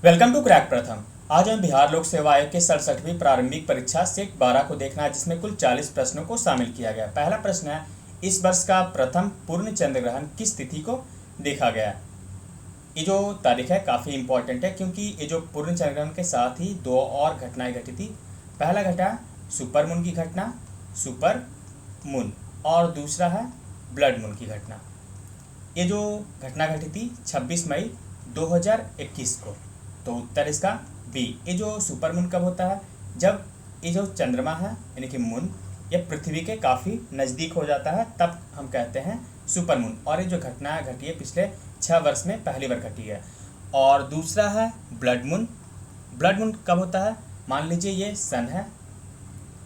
Welcome to crack प्रथम। आज हम बिहार लोक सेवा आयोग के 67वीं प्रारंभिक परीक्षा सेट 12 को देखना है, जिसमें कुल 40 प्रश्नों को शामिल किया गया। पहला प्रश्न है, इस वर्ष का प्रथम पूर्ण चंद्र ग्रहण किस तिथि को देखा गया। ये जो तारीख है काफ़ी इंपॉर्टेंट है, क्योंकि ये जो पूर्ण चंद्र ग्रहण के साथ ही दो और घटनाएं घटी थी। पहला घटा सुपर मून की घटना, सुपर मून, और दूसरा है ब्लड मून की घटना। ये जो घटना घटी थी 26 मई 2021 को। तो उत्तर इसका बी। ये जो सुपर मून कब होता है, जब ये जो चंद्रमा है यानी कि मून ये पृथ्वी के काफ़ी नज़दीक हो जाता है, तब हम कहते हैं सुपर मून। और ये जो घटना घटी है पिछले 6 वर्ष में पहली बार घटी है। और दूसरा है ब्लड मून। ब्लड मून कब होता है, मान लीजिए ये सन है,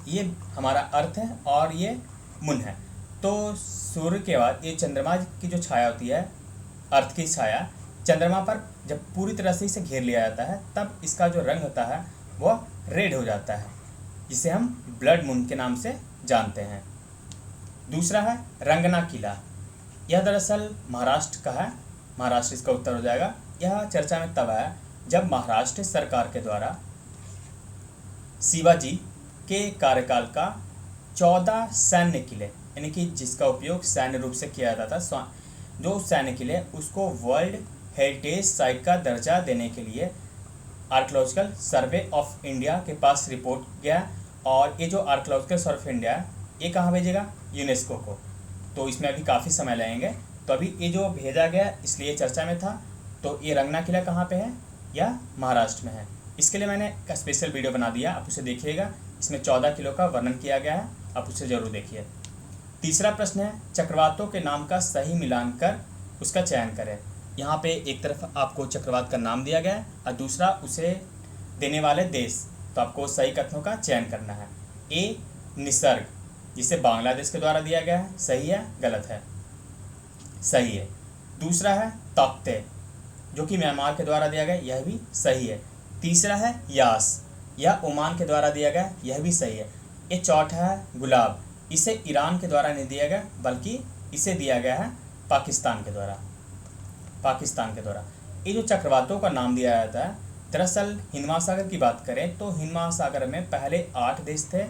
ये हमारा अर्थ है और ये मून है। तो सूर्य के बाद ये चंद्रमा की जो छाया होती है, अर्थ की छाया चंद्रमा पर जब पूरी तरह से इसे घेर लिया जाता है, तब इसका जो रंग होता है वह रेड हो जाता है, जिसे हम ब्लड मून के नाम से जानते हैं। दूसरा है रंगना किला। यह दरअसल महाराष्ट्र का है, महाराष्ट्र इसका उत्तर हो जाएगा। यह चर्चा में तब आया जब महाराष्ट्र सरकार के द्वारा शिवाजी के कार्यकाल का 14 सैन्य किले, यानी कि जिसका उपयोग सैन्य रूप से किया जाता था, जो सैन्य किले उसको वर्ल्ड हेरिटेज साइट का दर्जा देने के लिए आर्कियोलॉजिकल सर्वे ऑफ इंडिया के पास रिपोर्ट गया। और ये जो आर्कियोलॉजिकल सर्वे ऑफ इंडिया है ये कहाँ भेजेगा, यूनेस्को को। तो इसमें अभी काफ़ी समय लगेंगे। तो अभी ये जो भेजा गया इसलिए चर्चा में था। तो ये रंगना किला कहाँ पे है, यह महाराष्ट्र में है। इसके लिए मैंने एक स्पेशल वीडियो बना दिया, आप उसे देखिएगा। इसमें 14 किलो का वर्णन किया गया है, आप उसे ज़रूर देखिए। तीसरा प्रश्न है, चक्रवातों के नाम का सही मिलान कर उसका चयन करें। यहाँ पे एक तरफ आपको चक्रवात का नाम दिया गया है और दूसरा उसे देने वाले देश। तो आपको सही कथनों का चयन करना है। ए निसर्ग, जिसे बांग्लादेश के द्वारा दिया गया है, सही है गलत है, सही है। दूसरा है तख्ते, जो कि म्यांमार के द्वारा दिया गया, यह भी सही है। तीसरा है यास, यह ओमान के द्वारा दिया गया, यह भी सही है। ये चौथा है गुलाब, इसे ईरान के द्वारा नहीं दिया गया, बल्कि इसे दिया गया है पाकिस्तान के द्वारा, पाकिस्तान के द्वारा। ये जो चक्रवातों का नाम दिया जाता है, दरअसल हिंद महासागर की बात करें तो हिंद महासागर में पहले 8 देश थे,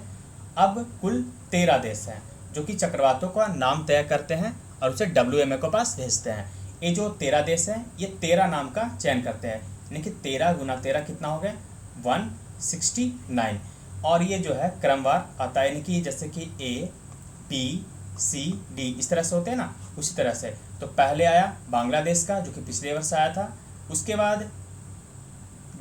अब कुल 13 देश हैं जो कि चक्रवातों का नाम तय करते हैं और उसे WMA के पास भेजते हैं। ये जो 13 देश हैं ये 13 नाम का चयन करते हैं, यानी कि 13 गुना 13 कितना हो गया, 169। और ये जो है क्रमवार आता है, यानी कि जैसे कि A, B, C, D इस तरह से होते हैं ना, उसी तरह से। तो पहले आया बांग्लादेश का, जो कि पिछले वर्ष आया था। उसके बाद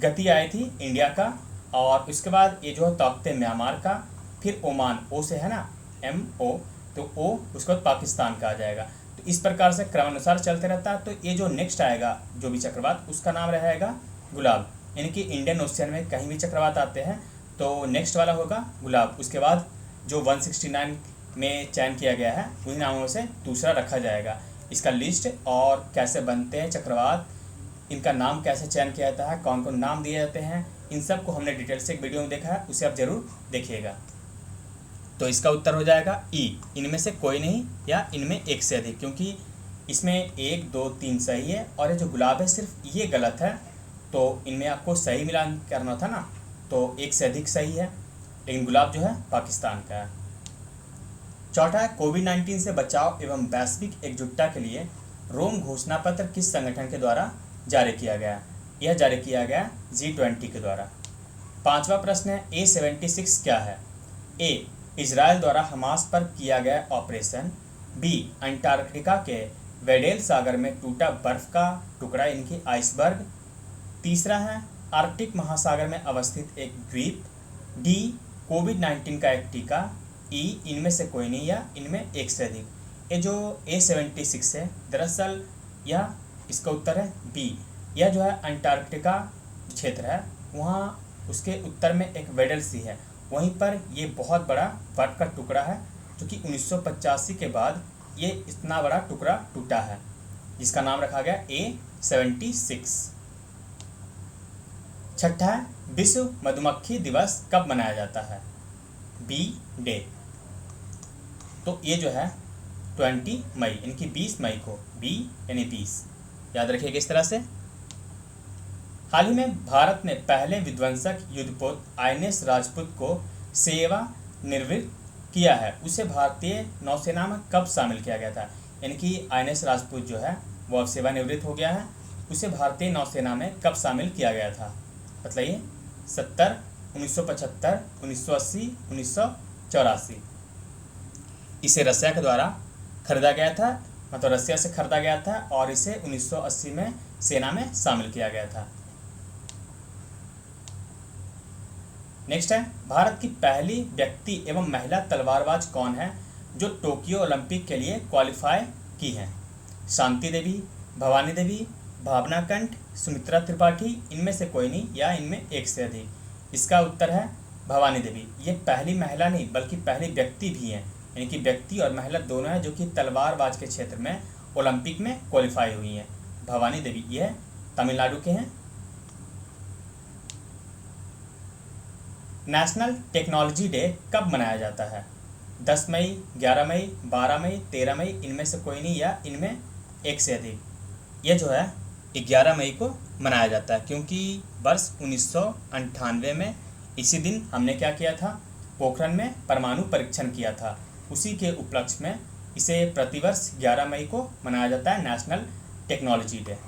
गति आई थी इंडिया का, और उसके बाद ये जो है तख्ते म्यांमार का, फिर ओमान, ओ से है ना, MO, तो O उसके बाद पाकिस्तान का आ जाएगा। तो इस प्रकार से क्रमानुसार चलते रहता है। तो ये जो नेक्स्ट आएगा जो भी चक्रवात, उसका नाम रहेगा गुलाब, यानी कि इंडियन ओशियन में कहीं भी चक्रवात आते हैं तो नेक्स्ट वाला होगा गुलाब। उसके बाद जो 169 में चयन किया गया है उन्हीं नामों से दूसरा रखा जाएगा। इसका लिस्ट और कैसे बनते हैं चक्रवात, इनका नाम कैसे चयन किया जाता है, कौन कौन नाम दिए जाते हैं, इन सब को हमने डिटेल से एक वीडियो में देखा है, उसे आप जरूर देखिएगा। तो इसका उत्तर हो जाएगा ई, इनमें से कोई नहीं या इनमें एक से अधिक, क्योंकि इसमें 1, 2, 3 सही है और ये जो गुलाब है सिर्फ ये गलत है। तो इनमें आपको सही मिलान करना था ना, तो एक से अधिक सही है, लेकिन गुलाब जो है पाकिस्तान का है। चौथा है, कोविड-19 से बचाव एवं वैश्विक एकजुटता के लिए रोम घोषणा पत्र किस संगठन के द्वारा जारी किया गया। यह जारी किया गया G20 के द्वारा। पांचवा प्रश्न है, A76 क्या है। A इजराइल द्वारा हमास पर किया गया ऑपरेशन। B अंटार्कटिका के वेडेल सागर में टूटा बर्फ का टुकड़ा, यानी कि आइसबर्ग। तीसरा है आर्कटिक महासागर में अवस्थित एक द्वीप। D कोविड-19 का एक टीका। E इनमें से कोई नहीं या इनमें एक से अधिक। ये जो A76 है दरअसल यह इसका उत्तर है B। यह जो है अंटार्कटिका क्षेत्र है, वहाँ उसके उत्तर में एक वेडल सी है, वहीं पर ये बहुत बड़ा बर्फ का टुकड़ा है, जो कि 1985 के बाद ये इतना बड़ा टुकड़ा टूटा है, जिसका नाम रखा गया A76। छठा है, विश्व मधुमक्खी दिवस कब मनाया जाता है। B डे, तो ये जो है 20 मई, यानी कि 20 मई को, B यानी 20 याद रखिएगा इस तरह से। हाल ही में भारत ने पहले विध्वंसक युद्धपोत INS राजपूत को सेवानिवृत्त किया है, उसे भारतीय नौसेना में कब शामिल किया गया था? यानी कि INS राजपूत जो है वो अब सेवानिवृत्त हो गया है, उसे भारतीय नौसेना में कब शामिल किया गया था? बताइए। 70, 1975, 1980, 1984। इसे रसिया के द्वारा खरीदा गया था, मतलब रसिया से खरीदा गया था और इसे 1980 में सेना में शामिल किया गया था। नेक्स्ट है, भारत की पहली व्यक्ति एवं महिला तलवारबाज कौन है जो टोक्यो ओलंपिक के लिए क्वालिफाई की है? शांति देवी, भवानी देवी, भावना कंठ, सुमित्रा त्रिपाठी, इनमें से कोई नहीं या इनमें एक से अधिक। इसका उत्तर है भवानी देवी। ये पहली महिला नहीं बल्कि पहली व्यक्ति भी हैं, यानी कि व्यक्ति और महिला दोनों हैं जो कि तलवारबाज के क्षेत्र में ओलंपिक में क्वालिफाई हुई हैं। भवानी देवी ये तमिलनाडु के हैं। नेशनल टेक्नोलॉजी डे कब मनाया जाता है? 10 मई, 11 मई, 12 मई, 13 मई, इनमें से कोई नहीं या इनमें एक से अधिक। ये जो है 11 मई को मनाया जाता है, क्योंकि वर्ष 1998 में इसी दिन हमने क्या किया था? पोखरण में परमाणु परीक्षण किया था। उसी के उपलक्ष्य में इसे प्रतिवर्ष 11 मई को मनाया जाता है, नेशनल टेक्नोलॉजी डे।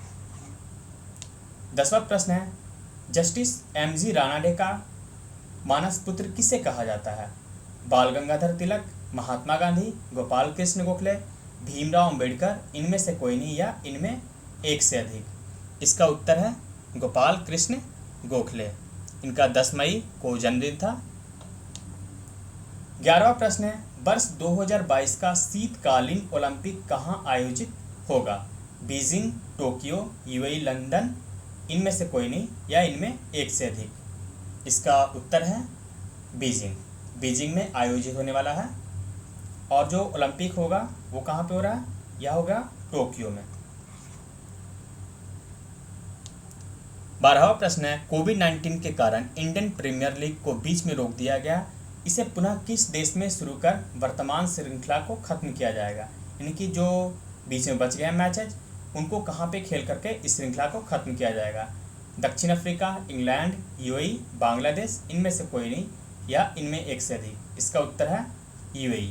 10वां प्रश्न है, जस्टिस MG रानाडे का मानस पुत्र किसे कहा जाता है? बाल गंगाधर तिलक, महात्मा गांधी, गोपाल कृष्ण गोखले, भीमराव अंबेडकर, इनमें से कोई नहीं या इनमें एक से अधिक। इसका उत्तर है गोपाल कृष्ण गोखले। इनका 10 मई को जन्मदिन था। 11वां प्रश्न है, वर्ष 2022 का शीतकालीन ओलंपिक कहाँ आयोजित होगा? बीजिंग, टोक्यो, UAE, लंदन, इनमें से कोई नहीं या इनमें एक से अधिक। इसका उत्तर है बीजिंग। बीजिंग में आयोजित होने वाला है। और जो ओलंपिक होगा वो कहाँ पे हो रहा है? यह होगा टोक्यो में। 12वां प्रश्न है, कोविड-19 के कारण इंडियन प्रीमियर लीग को बीच में रोक दिया गया, इसे पुनः किस देश में शुरू कर वर्तमान श्रृंखला को खत्म किया जाएगा? यानी कि जो बीच में बच गए मैचेज उनको कहाँ पे खेल करके इस श्रृंखला को खत्म किया जाएगा? दक्षिण अफ्रीका, इंग्लैंड, UAE, बांग्लादेश, इनमें से कोई नहीं या इनमें एक से अधिक। इसका उत्तर है UAE।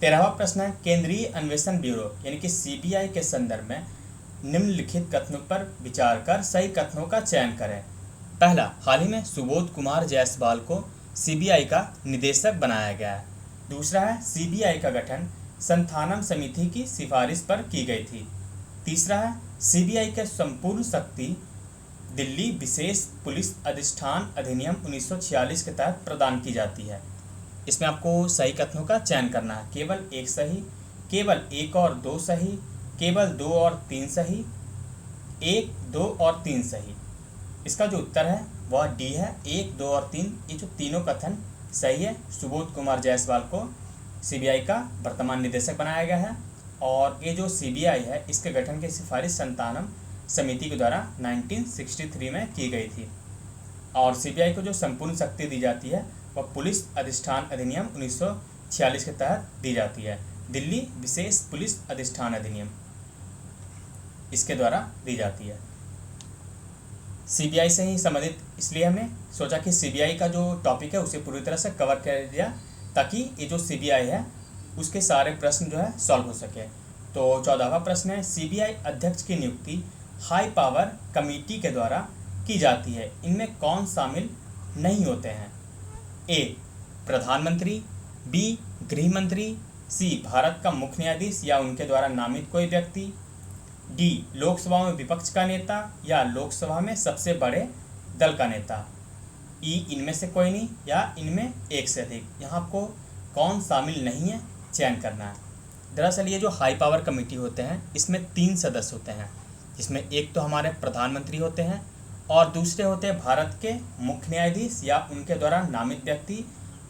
13वां प्रश्न है, केंद्रीय अन्वेषण ब्यूरो यानी कि CBI के संदर्भ में निम्नलिखित कथनों पर विचार कर सही कथनों का चयन करें। पहला, हाल ही में सुबोध कुमार जायसवाल को CBI का निदेशक बनाया गया है। दूसरा है, CBI का गठन संथानम समिति की सिफारिश पर की गई थी। तीसरा है, CBI के संपूर्ण शक्ति दिल्ली विशेष पुलिस अधिष्ठान अधिनियम 1946 के तहत प्रदान की जाती है। इसमें आपको सही कथनों का चयन करना है। केवल एक सही, केवल 1 और 2 सही, केवल 2 और 3 सही, 1, 2 और 3 सही। इसका जो उत्तर है वह D है। 1, 2 और 3, ये जो तीनों कथन सही है। सुबोध कुमार जायसवाल को CBI का वर्तमान निदेशक बनाया गया है और ये जो CBI है इसके गठन की सिफारिश संतानम समिति के द्वारा 1963 में की गई थी। और CBI को जो संपूर्ण शक्ति दी जाती है वह पुलिस अधिष्ठान अधिनियम 1946 के तहत दी जाती है। दिल्ली विशेष पुलिस अधिष्ठान अधिनियम इसके द्वारा दी जाती है। CBI से ही संबंधित इसलिए हमने सोचा कि CBI का जो टॉपिक है उसे पूरी तरह से कवर कर दिया ताकि ये जो CBI है उसके सारे प्रश्न जो है सॉल्व हो सके। तो 14वां प्रश्न है, CBI अध्यक्ष की नियुक्ति हाई पावर कमेटी के द्वारा की जाती है, इनमें कौन शामिल नहीं होते हैं? A, प्रधानमंत्री, B, गृह मंत्री, C, भारत का मुख्य न्यायाधीश या उनके द्वारा नामित कोई व्यक्ति, D, लोकसभा में विपक्ष का नेता या लोकसभा में सबसे बड़े दल का नेता, E, इनमें से कोई नहीं या इनमें एक से अधिक। यहाँ आपको कौन शामिल नहीं है चयन करना है। दरअसल ये जो हाई पावर कमेटी होते हैं इसमें 3 सदस्य होते हैं, जिसमें एक तो हमारे प्रधानमंत्री होते हैं और दूसरे होते हैं भारत के मुख्य न्यायाधीश या उनके द्वारा नामित व्यक्ति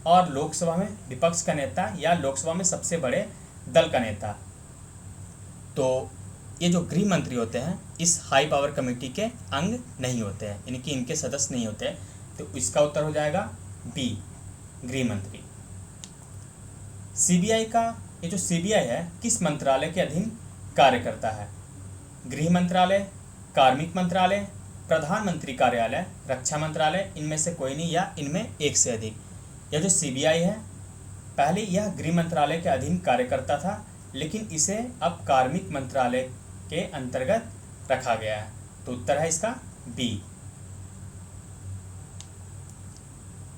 और लोकसभा में विपक्ष का नेता या लोकसभा में सबसे बड़े दल का नेता। तो ये जो गृह मंत्री होते हैं इस हाई पावर कमेटी के अंग नहीं होते हैं, यानी कि इनके सदस्य नहीं होते। तो इसका उत्तर हो जाएगा B, गृह मंत्री। CBI का ये जो CBI है किस मंत्रालय के अधीन कार्य करता है? गृह मंत्रालय, कार्मिक मंत्रालय, प्रधानमंत्री कार्यालय, रक्षा मंत्रालय, इनमें से कोई नहीं या इनमें एक से अधिक। यह जो सीबीआई है, पहले यह गृह मंत्रालय के अधीन कार्य करता था, लेकिन इसे अब कार्मिक मंत्रालय के अंतर्गत रखा गया है। तो उत्तर है इसका बी।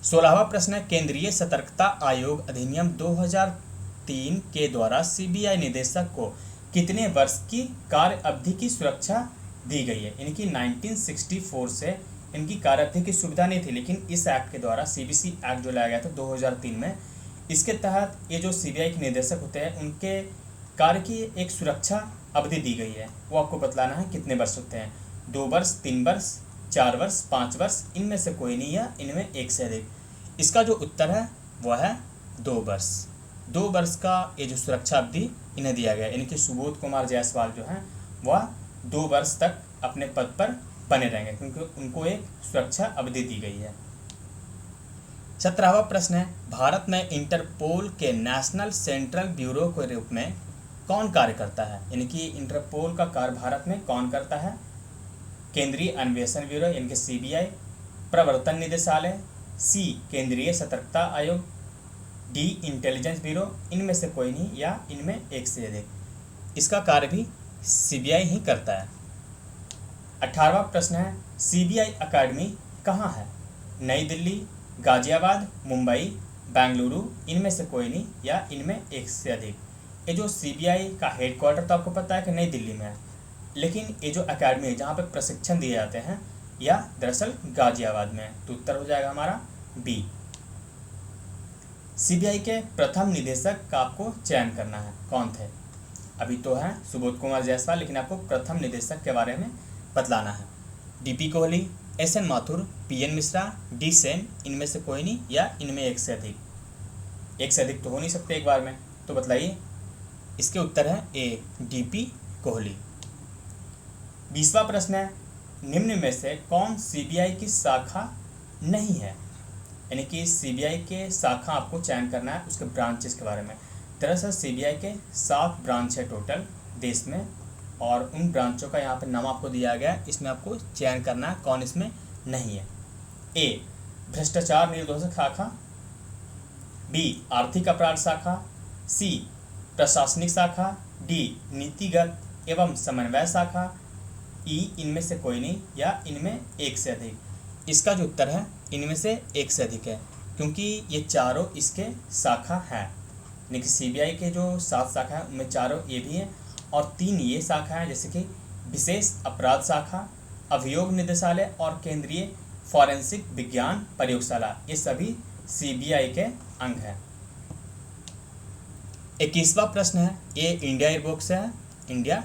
16वां प्रश्न है, केंद्रीय सतर्कता आयोग अधिनियम 2003 के द्वारा सीबीआई निदेशक को कितने वर्ष की कार्य अवधि की सुरक्षा दी गई है? इनकी 1964 से इनकी कार्य अवधि की सुविधा नहीं थी, लेकिन इस एक्ट के द्वारा सीबीसी एक्ट जो लाया गया था 2003 में, इसके तहत ये जो सीबीआई के निदेशक होते हैं उनके कार्य की एक सुरक्षा अवधि दी गई है। वो आपको बतलाना है कितने वर्ष होते हैं, 2 वर्ष, 3 वर्ष, 4 वर्ष, 5 वर्ष, इनमें से कोई नहीं है, इनमें एक से अधिक। इसका जो उत्तर है वह है 2 वर्ष। 2 वर्ष का ये जो सुरक्षा अवधि इन्हें दिया गया। इनके सुबोध कुमार जायसवाल जो हैं वह 2 वर्ष तक अपने पद पर बने रहेंगे, क्योंकि उनको एक सुरक्षा अवधि दी गई है। 17वां प्रश्न है, भारत में इंटरपोल के नेशनल सेंट्रल ब्यूरो के रूप में कौन कार्य करता है? यानी कि इंटरपोल का कार्य भारत में कौन करता है? केंद्रीय अन्वेषण ब्यूरो यानी कि सीबीआई, प्रवर्तन निदेशालय, सी केंद्रीय सतर्कता आयोग, डी इंटेलिजेंस ब्यूरो, इनमें से कोई नहीं या इनमें एक से अधिक। इसका कार्य भी सीबीआई ही करता है। 18वां प्रश्न है, सीबीआई अकेडमी कहाँ है? नई दिल्ली, गाजियाबाद, मुंबई, बेंगलुरु, इनमें से कोई नहीं या इनमें एक से अधिक। ये जो सीबीआई का हेडक्वार्टर तो आपको पता है कि नई दिल्ली में है, लेकिन ये जो अकेडमी है जहाँ पे प्रशिक्षण दिए जाते हैं या दरअसल गाजियाबाद में है। तो उत्तर हो जाएगा हमारा बी। सीबीआई के प्रथम निदेशक का आपको चयन करना है, कौन थे? अभी तो है सुबोध कुमार जायसवाल, लेकिन आपको प्रथम निदेशक के बारे में बतलाना है। D P Kohli, S N Mathur, P N Mishra, D Sen, इनमें से कोई नहीं या इनमें एक से अधिक। एक से अधिक तो हो नहीं सकते एक बार में, तो बतलाइए। इसके उत्तर है ए डीपी कोहली। 20वां प्रश्न है, निम्न में से कौन सीबीआई की शाखा नहीं है? यानी कि सीबीआई के शाखा आपको चयन करना है, उसके ब्रांचेस के बारे में। दरअसल सीबीआई के 7 ब्रांच है टोटल देश में, और उन ब्रांचों का यहाँ पर नाम आपको दिया गया है। इसमें आपको चयन करना है कौन इसमें नहीं है। ए भ्रष्टाचार निरोधक शाखा, बी आर्थिक अपराध शाखा, सी प्रशासनिक शाखा, डी नीतिगत एवं समन्वय शाखा, ई इनमें से कोई नहीं या इनमें एक से अधिक। इसका जो उत्तर है इनमें से एक से अधिक है, क्योंकि ये चारों इसके शाखा हैं। यानी कि सीबीआई के जो 7 शाखा है उनमें चारों ये भी हैं और 3 ये शाखा है, जैसे कि विशेष अपराध शाखा, अभियोग निदेशालय और केंद्रीय फॉरेंसिक विज्ञान प्रयोगशाला, ये सभी सीबीआई के अंग हैं। 21वां प्रश्न है, ये इंडिया ईयरबुक से है, इंडिया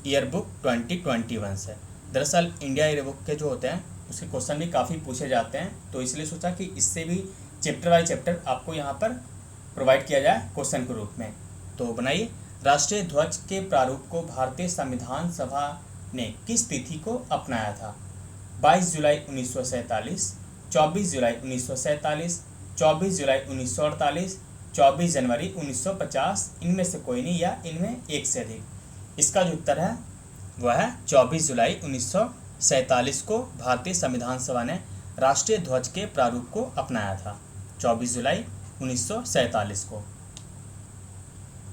ईयरबुक 2021 से। दरअसल इंडिया ईयरबुक के जो होते हैं उसके क्वेश्चन भी काफ़ी पूछे जाते हैं, तो इसलिए सोचा कि इससे भी चैप्टर बाय चैप्टर आपको यहाँ पर प्रोवाइड किया जाए क्वेश्चन के रूप में। तो बनाइए, राष्ट्रीय ध्वज के प्रारूप को भारतीय संविधान सभा ने किस तिथि को अपनाया था? 22 जुलाई 1947, 24 जुलाई 1947, 24 जुलाई 1948, 24 जनवरी 1950, इनमें से कोई नहीं या इनमें एक से अधिक। इसका जो उत्तर है वह है 24 जुलाई 1947 को भारतीय संविधान सभा ने राष्ट्रीय ध्वज के प्रारूप को अपनाया था, 24 जुलाई 1947 को।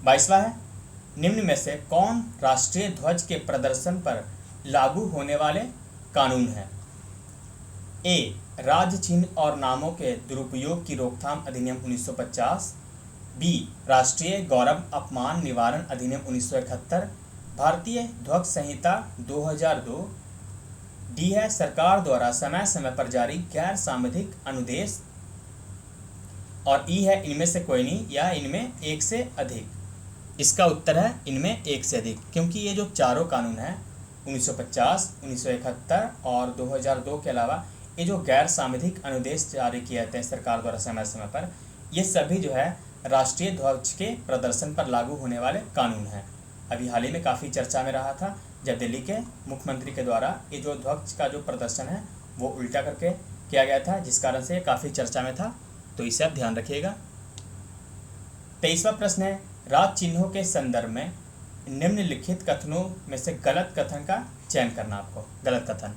22वां है, निम्न में से कौन राष्ट्रीय ध्वज के प्रदर्शन पर लागू होने वाले कानून है? ए राज्य चिन्ह और नामों के दुरुपयोग की रोकथाम अधिनियम 1950, बी राष्ट्रीय गौरव अपमान निवारण अधिनियम 1971, भारतीय ध्वज संहिता 2002, डी है सरकार द्वारा समय समय पर जारी गैर सांविधिक अनुदेश, और ई है इनमें से कोई नहीं या इनमें एक से अधिक। इसका उत्तर है इनमें एक से अधिक, क्योंकि ये जो चारों कानून हैं 1950, 1971 और 2002 के अलावा ये जो गैर सांविधिक अनुदेश जारी किए जाते हैं सरकार द्वारा समय समय पर, ये सभी जो है राष्ट्रीय ध्वज के प्रदर्शन पर लागू होने वाले कानून हैं। अभी हाल ही में काफ़ी चर्चा में रहा था जब दिल्ली के मुख्यमंत्री के द्वारा ये जो ध्वज का जो प्रदर्शन है वो उल्टा करके किया गया था, जिस कारण से काफ़ी चर्चा में था, तो इसे आप ध्यान रखिएगा। 23वां प्रश्न है, राज्य चिन्हों के संदर्भ में निम्नलिखित कथनों में से गलत कथन का चयन करना आपको। गलत कथन।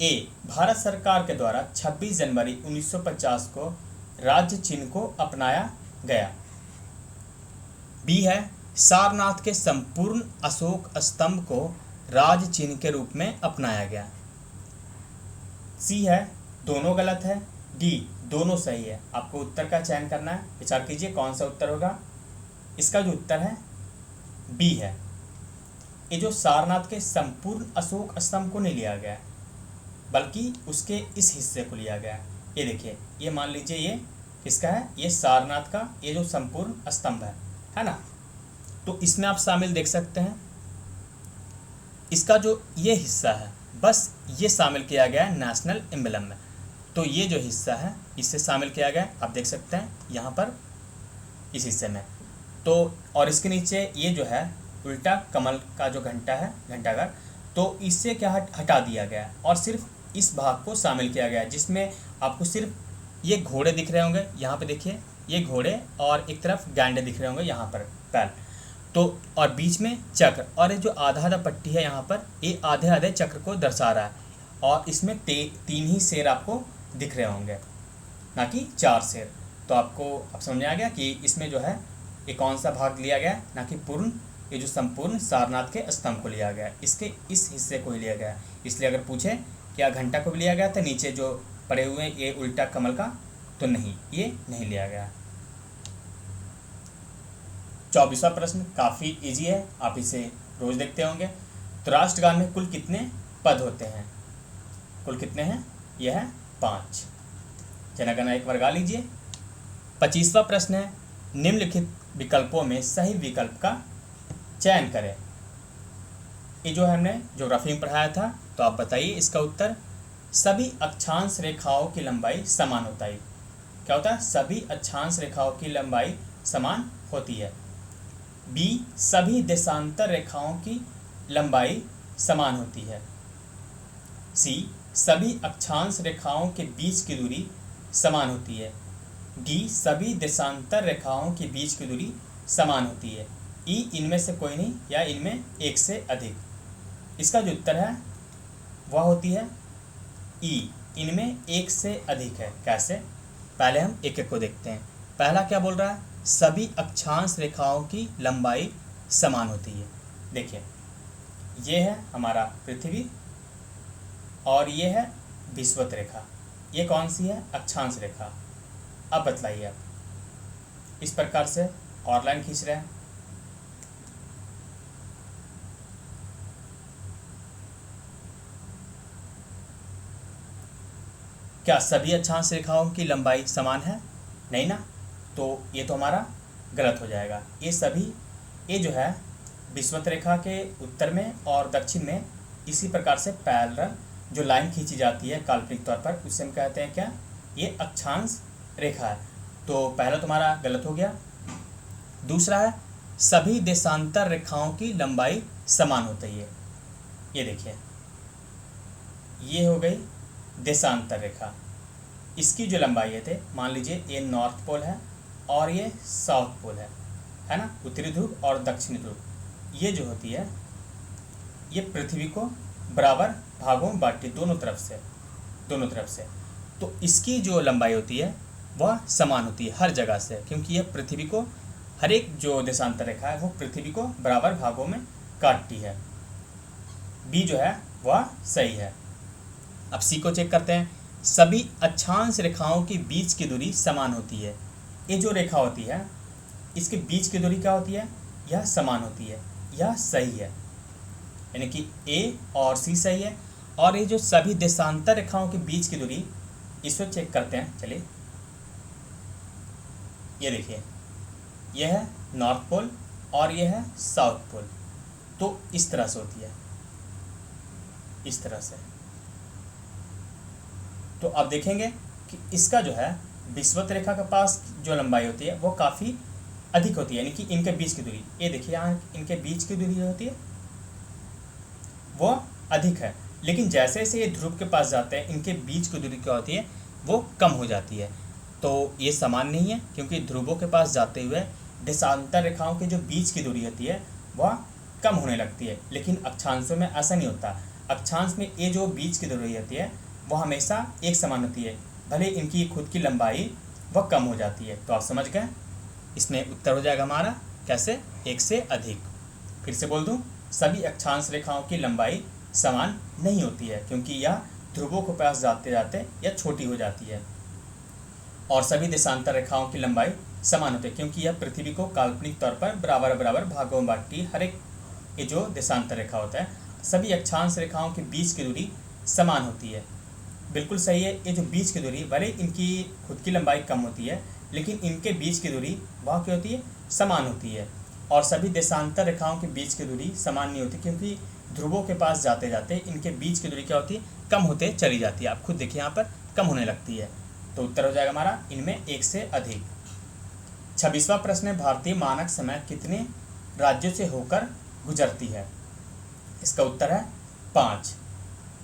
ए, भारत सरकार के द्वारा 26 जनवरी 1950 को राज्य चिन्ह को अपनाया गया। बी है, सारनाथ के संपूर्ण अशोक स्तंभ को राज्य चिन्ह के रूप में अपनाया गया। सी है, दोनों गलत है। डी, दोनों सही है। आपको उत्तर का चयन करना है। विचार कीजिए कौन सा उत्तर होगा। इसका जो उत्तर है बी है। ये जो सारनाथ के संपूर्ण अशोक स्तंभ को नहीं लिया गया बल्कि उसके इस हिस्से को लिया गया। ये देखिए, ये मान लीजिए ये किसका है, ये सारनाथ का ये जो संपूर्ण स्तंभ है ना। तो इसमें आप शामिल देख सकते हैं, इसका जो ये हिस्सा है बस ये शामिल किया गया है नेशनल एम्बलम में। तो ये जो हिस्सा है इससे शामिल किया गया, आप देख सकते हैं यहाँ पर इस हिस्से में। तो और इसके नीचे ये जो है उल्टा कमल का जो घंटा है, घंटाघर, तो इससे क्या हटा दिया गया और सिर्फ इस भाग को शामिल किया गया, जिसमें आपको सिर्फ ये घोड़े दिख रहे होंगे। यहाँ पे देखिए ये घोड़े और एक तरफ गैंडे दिख रहे होंगे यहाँ पर पैर, तो और बीच में चक्र, और ये जो आधा आधा पट्टी है यहाँ पर, ये आधे आधे चक्र को दर्शा रहा है। और इसमें 3 ही शेर आपको दिख रहे होंगे, ना कि 4 शेर। तो आपको अब समझ आ गया कि इसमें जो है ये कौन सा भाग लिया गया, ना कि पूर्ण ये जो संपूर्ण सारनाथ के स्तंभ को लिया गया, इसके इस हिस्से को ही लिया गया। इसलिए अगर पूछे क्या घंटा को भी लिया गया था नीचे जो पड़े हुए ये उल्टा कमल का, तो नहीं, ये नहीं लिया गया। 24वां प्रश्न काफ़ी इजी है, आप इसे रोज देखते होंगे। तो राष्ट्रगान में कुल कितने पद होते हैं? कुल कितने हैं? यह है 5। जनगणना एक बार गा लीजिए। 25वां प्रश्न है, निम्नलिखित विकल्पों में सही विकल्प का चयन करें। ये जो हमने ज्योग्राफी में पढ़ाया था, तो आप बताइए इसका उत्तर। सभी अक्षांश रेखाओं की लंबाई समान होता है। क्या होता है? सभी अक्षांश रेखाओं की लंबाई समान होती है। बी, सभी देशांतर रेखाओं की लंबाई समान होती है। सी, सभी अक्षांश रेखाओं के बीच की दूरी समान होती है। डी, सभी देशांतर रेखाओं के बीच की दूरी समान होती है। ई, इनमें से कोई नहीं या इनमें एक से अधिक। इसका जो उत्तर है वह होती है ई, इनमें एक से अधिक है। कैसे? पहले हम एक एक को देखते हैं। पहला क्या बोल रहा है? सभी अक्षांश रेखाओं की लंबाई समान होती है। देखिए ये है हमारा पृथ्वी और ये है विषुवत रेखा। ये कौन सी है? अक्षांश रेखा। अब बतलाइए आप। इस प्रकार से और लाइन खींच रहे हैं। क्या सभी अक्षांश रेखाओं की लंबाई समान है? नहीं ना, तो ये तो हमारा गलत हो जाएगा। ये जो है विषुवत रेखा के उत्तर में और दक्षिण में इसी प्रकार से पैरेलल जो लाइन खींची जाती है काल्पनिक तौर पर, उसे हम कहते हैं क्या? ये अक्षांश रेखा है। तो पहला तुम्हारा गलत हो गया। दूसरा है सभी देशांतर रेखाओं की लंबाई समान होती है। ये देखिए ये हो गई देशांतर रेखा। इसकी जो लंबाई है थे, मान लीजिए ये नॉर्थ पोल है और ये साउथ पोल है ना, उत्तरी ध्रुव और दक्षिणी ध्रुव। ये जो होती है ये पृथ्वी को बराबर भागों में बांटती, दोनों तरफ से। तो इसकी जो लंबाई होती है वह समान होती है हर जगह से, क्योंकि यह पृथ्वी को, हर एक जो देशांतर रेखा है वो पृथ्वी को बराबर भागों में काटती है। बी जो है वह सही है। अब सी को चेक करते हैं। सभी अक्षांश रेखाओं के बीच की दूरी समान होती है। ये जो रेखा होती है इसके बीच की दूरी क्या होती है? यह समान होती है, यह सही है, यानी कि ए और सी सही है। और ये जो सभी देशांतर रेखाओं के बीच की दूरी, इसको चेक करते हैं। चलिए ये देखिए, यह है नॉर्थ पोल और यह है साउथ पोल। तो इस तरह से होती है, इस तरह से। तो अब देखेंगे कि इसका जो है विषुवत रेखा के पास जो लंबाई होती है वो काफ़ी अधिक होती है, यानी कि इनके बीच की दूरी, ये देखिए यहाँ इनके बीच की दूरी जो होती है वो अधिक है। लेकिन जैसे जैसे ये ध्रुव के पास जाते हैं इनके बीच की दूरी क्या होती है? वो कम हो जाती है। तो ये समान नहीं है, क्योंकि ध्रुवों के पास जाते हुए देशांतर रेखाओं के जो बीच की दूरी होती है वह कम होने लगती है, लेकिन अक्षांशों में ऐसा नहीं होता। अक्षांश में ये जो बीच की दूरी होती है वह हमेशा एक समान होती है, भले इनकी खुद की लंबाई वह कम हो जाती है। तो आप समझ गए, इसमें उत्तर हो जाएगा हमारा कैसे, एक से अधिक। फिर से बोल दूं, सभी अक्षांश रेखाओं की लंबाई समान नहीं होती है, क्योंकि यह ध्रुवों के पास जाते जाते यह छोटी हो जाती है। और सभी देशांतर रेखाओं की लंबाई समान होती है, क्योंकि यह पृथ्वी को काल्पनिक तौर पर बराबर बराबर भागों में बांटती है। हर एक ये जो देशांतर रेखा होता है, सभी अक्षांश रेखाओं के बीच की दूरी समान होती है। बिल्कुल सही है, ये जो बीच की दूरी, भले इनकी खुद की लंबाई कम होती है, लेकिन इनके बीच की दूरी वह क्या होती है, समान होती है। और सभी देशांतर रेखाओं के बीच की दूरी समान नहीं होती, क्योंकि ध्रुवों के पास जाते जाते इनके बीच की दूरी क्या होती है, कम होते चली जाती है। आप खुद देखिए यहाँ पर कम होने लगती है। तो उत्तर हो जाएगा हमारा इनमें एक से अधिक। 26वां प्रश्न है, भारतीय मानक समय कितने राज्यों से होकर गुजरती है? इसका उत्तर है 5।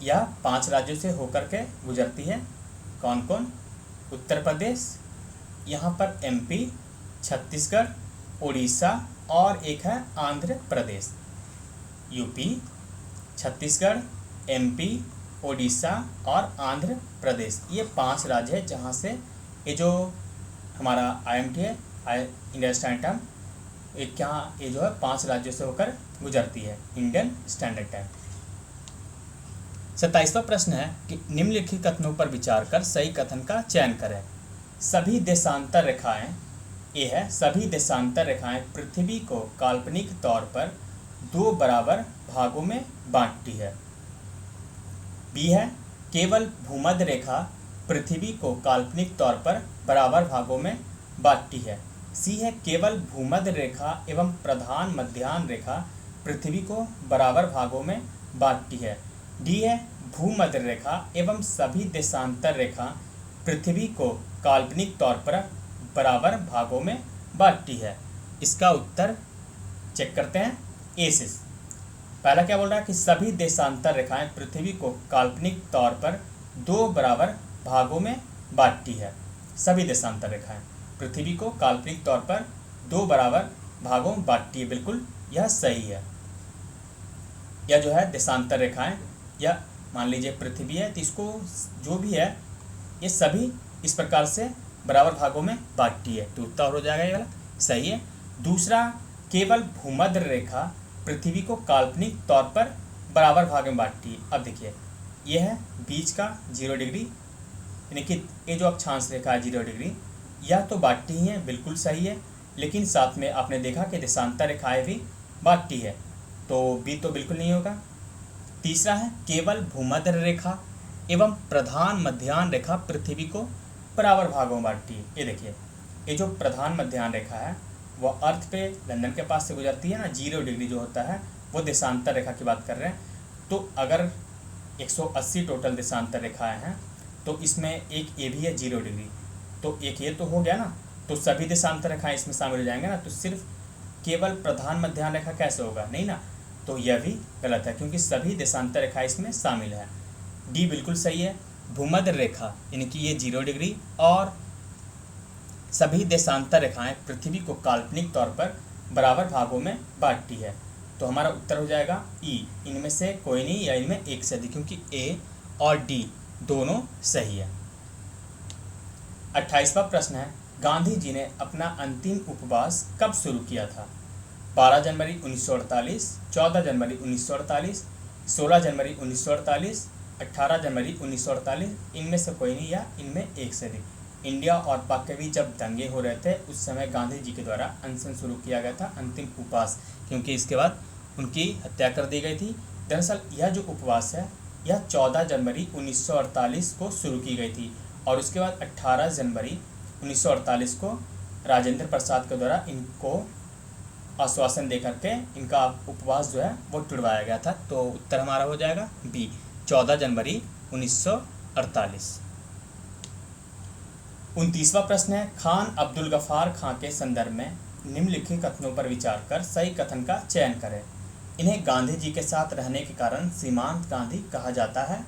यह 5 राज्यों से होकर के गुजरती है। कौन कौन? उत्तर प्रदेश, यहाँ पर MP, छत्तीसगढ़, उड़ीसा और एक है आंध्र प्रदेश। यूपी, छत्तीसगढ़, MP, उड़ीसा और आंध्र प्रदेश, ये 5 राज्य है जहाँ से ये जो हमारा IMT है, इंडियन स्टैंडर्ड टाइम, ये जो है 5 राज्यों से होकर गुजरती है, इंडियन स्टैंडर्ड टाइम। 27वां प्रश्न है कि निम्नलिखित कथनों पर विचार कर सही कथन का चयन करें। सभी देशांतर रेखाएं, ये है सभी देशांतर रेखाएं पृथ्वी को काल्पनिक तौर पर 2 बराबर भागों में बांटती है। B है केवल भूमध्य रेखा पृथ्वी को काल्पनिक तौर पर बराबर भागों में बांटती है। C है केवल भूमध्य रेखा एवं प्रधान मध्याह्न रेखा पृथ्वी को बराबर भागों में बांटती है। D है भूमध्य रेखा एवं सभी देशांतर रेखा पृथ्वी को काल्पनिक तौर पर बराबर भागों में बांटती है। इसका उत्तर चेक करते हैं ए से। पहला क्या बोल रहा है कि सभी देशांतर रेखाएं पृथ्वी को काल्पनिक तौर पर 2 बराबर भागों में बांटती है। सभी देशांतर रेखाएं पृथ्वी को काल्पनिक तौर पर 2 बराबर भागों में बांटती है, बिल्कुल यह सही है। यह जो है देशांतर रेखाएं, या मान लीजिए पृथ्वी है, तो इसको जो भी है ये सभी इस प्रकार से बराबर भागों में बांटती है। तो उत्तर हो जाएगा ये वाला सही है। दूसरा, केवल भूमध्य रेखा पृथ्वी को काल्पनिक तौर पर बराबर भाग में बांटती है। अब देखिए, यह है बीच का 0 डिग्री, यानी कि ये जो अक्षांश रेखा है 0 डिग्री, यह तो बांटती ही है, बिल्कुल सही है। लेकिन साथ में आपने देखा कि देशांतर रेखाएं भी बांटती है, तो बी तो बिल्कुल नहीं होगा। तीसरा है केवल भूमध्य रेखा एवं प्रधान मध्याह्न रेखा पृथ्वी को बराबर भागों में बांटती है। ये देखिए, ये जो प्रधान मध्याह्न रेखा है वह अर्थ पे लंदन के पास से गुजरती है ना, 0 डिग्री जो होता है वो देशांतर रेखा की बात कर रहे हैं। तो अगर 180 टोटल देशांतर रेखाएं हैं, तो इसमें एक ये भी है 0 डिग्री, तो एक ये तो हो गया ना, तो सभी देशांतर रेखाएं इसमें शामिल हो जाएंगे ना। तो सिर्फ केवल प्रधान मध्याह्न रेखा कैसे होगा, नहीं ना, तो यह भी गलत है, क्योंकि सभी देशांतर रेखाएं इसमें शामिल है। डी बिल्कुल सही है। भूमध्य रेखा यानी कि ये 0 डिग्री और सभी देशांतर रेखाएं पृथ्वी को काल्पनिक तौर पर बराबर भागों में बांटती है। तो हमारा उत्तर हो जाएगा ई, इनमें से कोई नहीं या इनमें एक से अधिक, क्योंकि ए और डी दोनों सही है। 28वां प्रश्न है, गांधी जी ने अपना अंतिम उपवास कब शुरू किया था? 12 जनवरी 1948, 14 जनवरी 1948, 16 जनवरी 1948, 18 जनवरी 1948, इनमें से कोई नहीं या इनमें एक से अधिक। इंडिया और पाक के बीच जब दंगे हो रहे थे उस समय गांधी जी के द्वारा अनशन शुरू किया गया था, अंतिम उपवास, क्योंकि इसके बाद उनकी हत्या कर दी गई थी। दरअसल यह जो उपवास है यह 14 जनवरी 1948 को शुरू की गई थी और उसके बाद 18 जनवरी 1948 को राजेंद्र प्रसाद के द्वारा इनको आश्वासन दे करके इनका उपवास जो है वो टुड़वाया गया था। तो उत्तर हमारा हो जाएगा बी, 14 जनवरी 1948। 29वां प्रश्न है, खान अब्दुल गफ्फार खां के संदर्भ में निम्नलिखित कथनों पर विचार कर सही कथन का चयन करें। इन्हें गांधी जी के साथ रहने के कारण सीमांत गांधी कहा जाता है।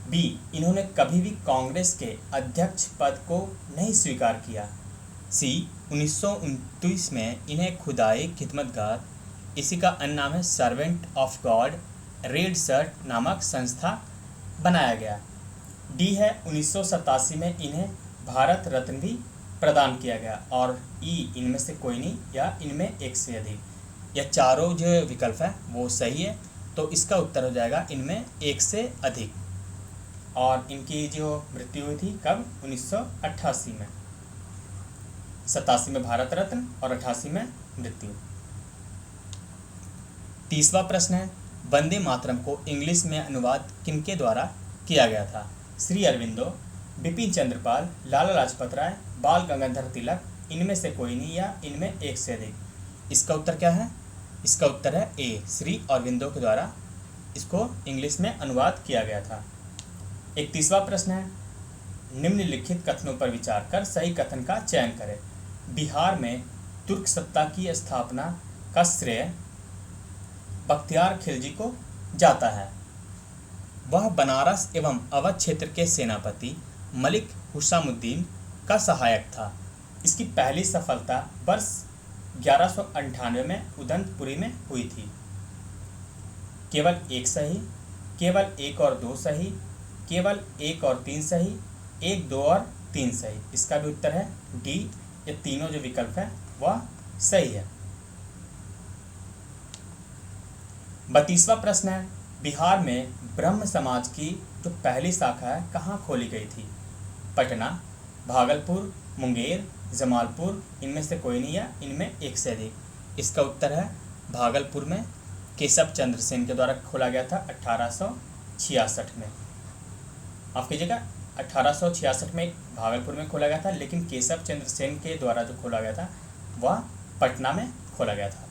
बी, इन्होंने कभी भी कांग्रेस के अध्यक्ष पद को नहीं स्वीकार किया। सी, 1929 में इन्हें खुदाई खिदमतगार इसी का अन्य नाम है servant of God red shirt नामक संस्था बनाया गया। डी है 1987 में इन्हें भारत रत्न भी प्रदान किया गया। और ई इनमें से कोई नहीं या इनमें एक से अधिक, यह चारों जो विकल्प है वो सही है। तो इसका उत्तर हो जाएगा इनमें एक से अधिक। और इनकी जो मृत्यु हुई थी कब? 1988 में। 87 में भारत रत्न और 88 में मृत्यु। तीसरा प्रश्न है, वंदे मातरम को इंग्लिश में अनुवाद किनके द्वारा किया गया था? श्री अरविंदो, बिपिन चंद्रपाल, लाला लाजपत राय, बाल गंगाधर तिलक, इनमें से कोई नहीं या इनमें एक से अधिक। इसका उत्तर क्या है? इसका उत्तर है ए, श्री अरविंदो के द्वारा इसको इंग्लिश में अनुवाद किया गया था। एक तीसरा प्रश्न है, निम्नलिखित कथनों पर विचार कर सही कथन का चयन करें। बिहार में तुर्क सत्ता की स्थापना का श्रेय बख्तियार खिलजी को जाता है। वह बनारस एवं अवध क्षेत्र के सेनापति मलिक हुसामुद्दीन का सहायक था। इसकी पहली सफलता वर्ष 1198 में उदंतपुरी में हुई थी। केवल एक सही, केवल एक और दो सही, केवल एक और तीन सही, एक, दो और तीन सही। इसका भी उत्तर है डी, ये तीनों जो विकल्प है वह सही है। 32वां प्रश्न है, बिहार में ब्रह्म समाज की जो पहली शाखा है कहाँ खोली गई थी? पटना, भागलपुर, मुंगेर, जमालपुर, इनमें से कोई नहीं या इनमें एक से अधिक। इसका उत्तर है भागलपुर में केशव चंद्र सेन के द्वारा खोला गया था 1866 में। आप कीजिएगा 1866 में भागलपुर में खोला गया था, लेकिन केशव चंद्र सेन के द्वारा जो खोला गया था वह पटना में खोला गया था।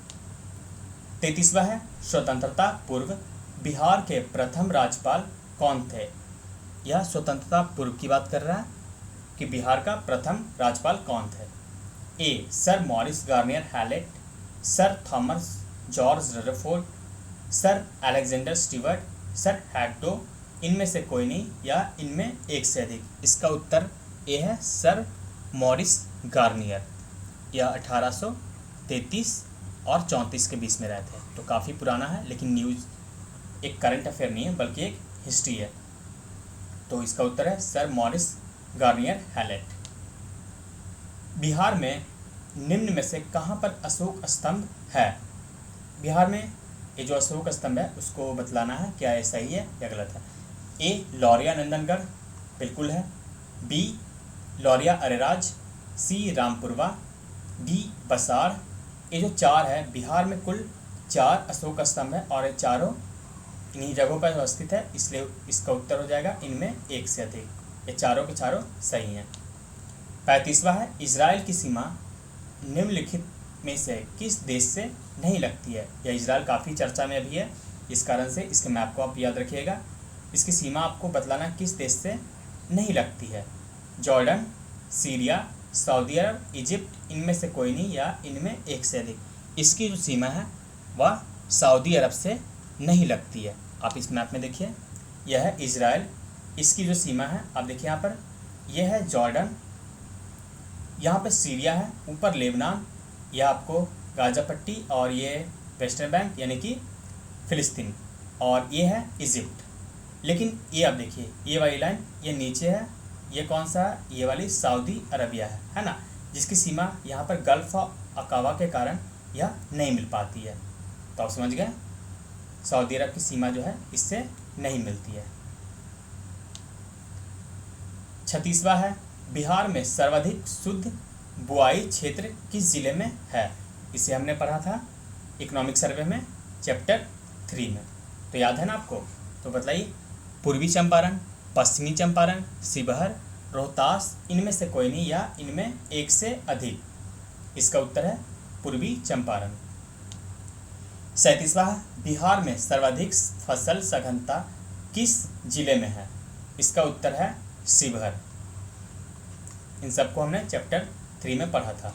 33वां है, स्वतंत्रता पूर्व बिहार के प्रथम राज्यपाल कौन थे? यह स्वतंत्रता पूर्व की बात कर रहा है कि बिहार का प्रथम राज्यपाल कौन थे? A, sir Maurice Garnier Hallett, sir Thomas George Rutherford, sir Alexander Stewart, sir Hector, इनमें से कोई नहीं या इनमें एक से अधिक। इसका उत्तर ए है सर मॉरिस गार्नियर। यह 1833 और 34 के बीच में रहे थे, तो काफ़ी पुराना है, लेकिन न्यूज़ एक करंट अफेयर नहीं है बल्कि एक हिस्ट्री है। तो इसका उत्तर है sir Maurice Garnier Hallett. Bihar में निम्न में से कहाँ पर अशोक स्तंभ है? बिहार में ये जो अशोक स्तंभ है उसको बतलाना है क्या ये सही है या गलत है। ए, लौरिया नंदनगढ़, बिल्कुल है। बी, लौरिया अरेराज, सी, रामपुरवा, डी, बसाड़। ये जो चार है, बिहार में कुल 4 अशोक स्तंभ है और ये चारों इन्हीं जगहों पर अवस्थित है, इसलिए इसका उत्तर हो जाएगा इनमें एक से अधिक। ये चारों के चारों सही हैं। 35वां है, इजराइल की सीमा निम्नलिखित में से किस देश से नहीं लगती है? यह इजराइल काफ़ी चर्चा में अभी है, इस कारण से इसके मैप को आप याद रखिएगा। इसकी सीमा आपको बतलाना किस देश से नहीं लगती है। जॉर्डन, सीरिया, सऊदी अरब, इजिप्ट, इनमें से कोई नहीं या इनमें एक से अधिक। इसकी जो सीमा है वह सऊदी अरब से नहीं लगती है। आप इस मैप में देखिए, यह है इजराइल, इसकी जो सीमा है आप देखिए यहाँ पर, यह है जॉर्डन, यहाँ पर सीरिया है, ऊपर लेबनान, यह आपको गाजा पट्टी और ये वेस्टर्न बैंक यानी कि फ़िलिस्तीन, और ये है इजिप्ट। लेकिन ये आप देखिए, ये वाली लाइन ये नीचे है, ये कौन सा है? ये वाली सऊदी अरबिया है ना, जिसकी सीमा यहाँ पर गल्फ अकावा के कारण यह नहीं मिल पाती है। तो आप समझ गए, सऊदी अरब की सीमा जो है इससे नहीं मिलती है। 36वां है, बिहार में सर्वाधिक शुद्ध बुआई क्षेत्र किस जिले में है? इसे हमने पढ़ा था इकोनॉमिक सर्वे में चैप्टर 3 में, तो याद है ना आपको? तो बताइए, पूर्वी चंपारण, पश्चिमी चंपारण, शिवहर, रोहतास, इनमें से कोई नहीं या इनमें एक से अधिक। इसका उत्तर है पूर्वी चंपारण। 37वां, बिहार में सर्वाधिक फसल सघनता किस जिले में है? इसका उत्तर है शिवहर। इन सबको हमने चैप्टर 3 में पढ़ा था।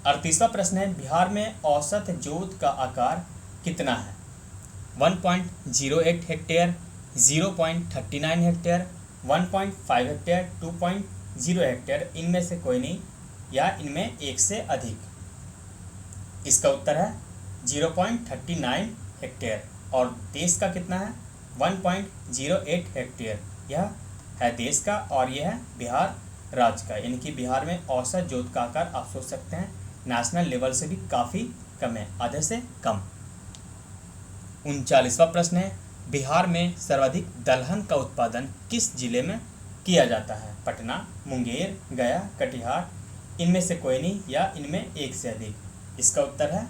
38वां प्रश्न है, बिहार में औसत जोत का आकार कितना है? 1.08 हेक्टेयर, 0.39 हेक्टेयर, 1.5 हेक्टेयर, 2.0 हेक्टेयर, इनमें से कोई नहीं या इनमें एक से अधिक। इसका उत्तर है 0.39 हेक्टेयर। और देश का कितना है? 1.08 हेक्टेयर। यह है देश का और यह है बिहार राज्य का, यानी कि बिहार में औसत जोत का आकार आप सोच सकते हैं नेशनल लेवल से भी काफ़ी कम है, आधे से कम। 39वां प्रश्न है, बिहार में सर्वाधिक दलहन का उत्पादन किस जिले में किया जाता है? पटना, मुंगेर, गया, कटिहार, इनमें से कोई नहीं या इनमें एक से अधिक। इसका उत्तर है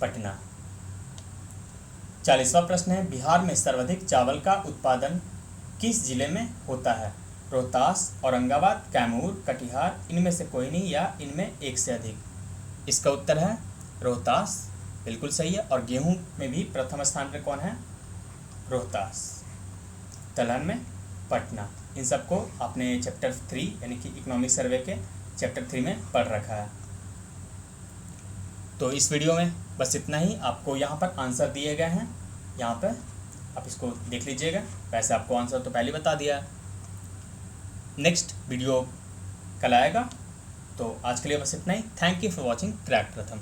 पटना। 40वां प्रश्न है, बिहार में सर्वाधिक चावल का उत्पादन किस जिले में होता है? रोहतास, औरंगाबाद, कैमूर, कटिहार, इनमें से कोई नहीं या इनमें एक से अधिक। इसका उत्तर है रोहतास, बिल्कुल सही है। और गेहूं में भी प्रथम स्थान पर कौन है? रोहतास। दलहन में पटना। इन सबको आपने चैप्टर 3 यानी कि इकोनॉमिक सर्वे के चैप्टर 3 में पढ़ रखा है। तो इस वीडियो में बस इतना ही। आपको यहाँ पर आंसर दिए गए हैं, यहाँ पर आप इसको देख लीजिएगा। वैसे आपको आंसर तो पहले बता दिया। नेक्स्ट वीडियो कल आएगा। तो आज के लिए बस इतना ही। Thank you for watching crack प्रथम।